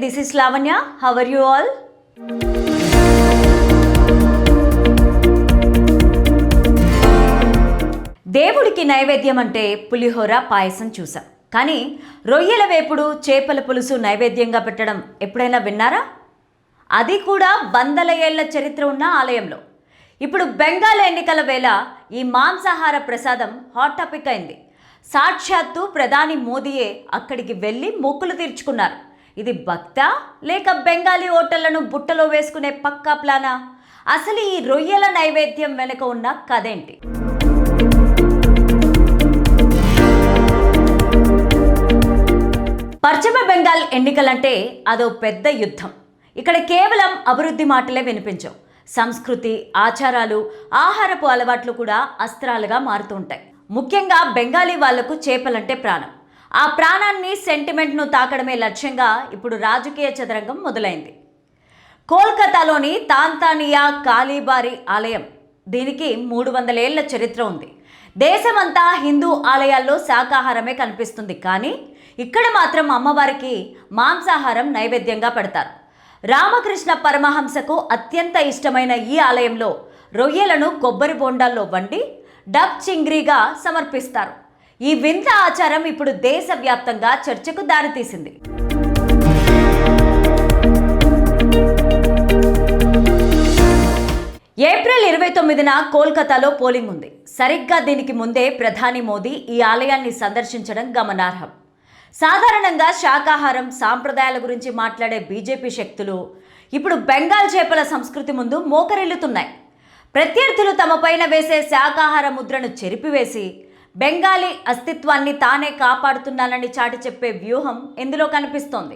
this is Lavanya. How are you all? దేవుడికి నైవేద్యం అంటే పులిహోర పాయసం చూసాం. కానీ రొయ్యల వేపుడు చేపల పులుసు నైవేద్యంగా పెట్టడం ఎప్పుడైనా విన్నారా? అది కూడా వందల ఏళ్ల చరిత్ర ఉన్న ఆలయంలో. ఇప్పుడు బెంగాల్ ఎన్నికల వేళ ఈ మాంసాహార ప్రసాదం హాట్ టాపిక్ అయింది. సాక్షాత్తు ప్రధాని మోదీయే అక్కడికి వెళ్ళి మొక్కులు తీర్చుకున్నారు. ఇది భక్తా లేక బెంగాలీ హోటళ్లను బుట్టలో వేసుకునే పక్కా ప్లానా? అసలు ఈ రొయ్యల నైవేద్యం వెనుక ఉన్న కథేంటి? పశ్చిమ బెంగాల్ ఎన్నికలంటే అదో పెద్ద యుద్ధం. ఇక్కడ కేవలం అభివృద్ధి మాటలే వినిపించవు. సంస్కృతి, ఆచారాలు, ఆహారపు అలవాట్లు కూడా అస్త్రాలుగా మారుతూ ఉంటాయి. ముఖ్యంగా బెంగాలీ వాళ్లకు చేపలంటే ప్రాణం. ఆ ప్రాణాన్ని, సెంటిమెంట్ను తాకడమే లక్ష్యంగా ఇప్పుడు రాజకీయ చదరంగం మొదలైంది. కోల్కతాలోని తాంతానియా కాళీబారి ఆలయం, దీనికి 300 ఏళ్ల చరిత్ర ఉంది. దేశమంతా హిందూ ఆలయాల్లో శాకాహారమే కనిపిస్తుంది. కానీ ఇక్కడ మాత్రం అమ్మవారికి మాంసాహారం నైవేద్యంగా పెడతారు. రామకృష్ణ పరమహంసకు అత్యంత ఇష్టమైన ఈ ఆలయంలో రొయ్యలను కొబ్బరి బొండాల్లో వండి డక్ చింగ్రీగా సమర్పిస్తారు. ఈ వింత ఆచారం ఇప్పుడు దేశవ్యాప్తంగా చర్చకు దారితీసింది. ఏప్రిల్ 29న కోల్కతాలో పోలింగ్ ఉంది. సరిగ్గా దీనికి ముందే ప్రధాని మోదీ ఈ ఆలయాన్ని సందర్శించడం గమనార్హం. సాధారణంగా శాకాహారం, సాంప్రదాయాల గురించి మాట్లాడే బీజేపీ శక్తులు ఇప్పుడు బెంగాల్ చేపల సంస్కృతి ముందు మోకరిల్లుతున్నాయి. ప్రత్యర్థులు తమపైన వేసే శాకాహార ముద్రను చెరిపివేసి బెంగాలీ అస్తిత్వాన్ని తానే కాపాడుతున్నానని చాటి చెప్పే వ్యూహం ఇందులో కనిపిస్తోంది.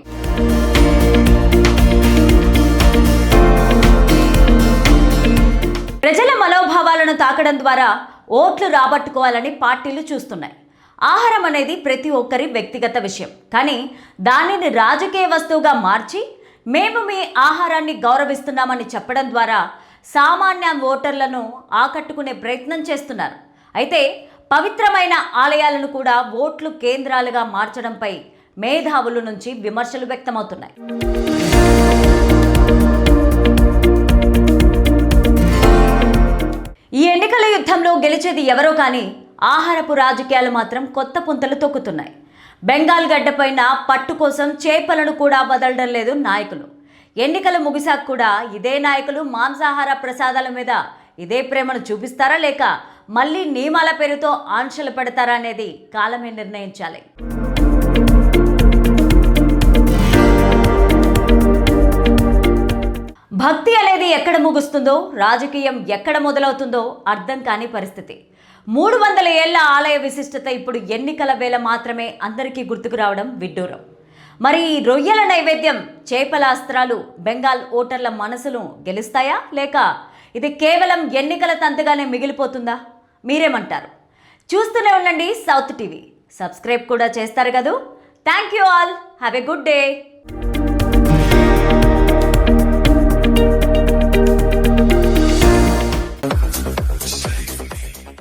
ప్రజల మనోభావాలను తాకడం ద్వారా ఓట్లు రాబట్టుకోవాలని పార్టీలు చూస్తున్నాయి. ఆహారం అనేది ప్రతి ఒక్కరి వ్యక్తిగత విషయం. కానీ దానిని రాజకీయ వస్తువుగా మార్చి మేము మీ ఆహారాన్ని గౌరవిస్తున్నామని చెప్పడం ద్వారా సామాన్య ఓటర్లను ఆకట్టుకునే ప్రయత్నం చేస్తున్నారు. అయితే పవిత్రమైన ఆలయాలను కూడా ఓట్లు కేంద్రాలుగా మార్చడంపై మేధావుల నుంచి విమర్శలు వ్యక్తమవుతున్నాయి. ఈ ఎన్నికల యుద్ధంలో గెలిచేది ఎవరో కానీ ఆహారపు రాజకీయాలు మాత్రం కొత్త పుంతలు తొక్కుతున్నాయి. బెంగాల్ గడ్డపైన పట్టు కోసం చేపలను కూడా వదలడం లేదు నాయకులు. ఎన్నికలు ముగిసాక కూడా ఇదే నాయకులు మాంసాహార ప్రసాదాల మీద ఇదే ప్రేమను చూపిస్తారా, లేక మళ్ళీ నియమాల పేరుతో ఆంక్షలు పెడతారా అనేది కాలమే నిర్ణయించాలి. భక్తి అనేది ఎక్కడ ముగుస్తుందో, రాజకీయం ఎక్కడ మొదలవుతుందో అర్థం కాని పరిస్థితి. 300 ఏళ్ల ఆలయ విశిష్టత ఇప్పుడు ఎన్నికల వేళ మాత్రమే అందరికీ గుర్తుకు రావడం విడ్డూరం. మరి ఈ రొయ్యల నైవేద్యం, చేపల అస్త్రాలు బెంగాల్ ఓటర్ల మనసును గెలుస్తాయా, లేక ఇది కేవలం ఎన్నికల తంతుగానే మిగిలిపోతుందా? మీరేమంటారు? చూస్తూనే ఉండండి సౌత్ టీవీ. సబ్స్క్రైబ్ కూడా చేస్తారు కదూ. Thank you all. Have a good day.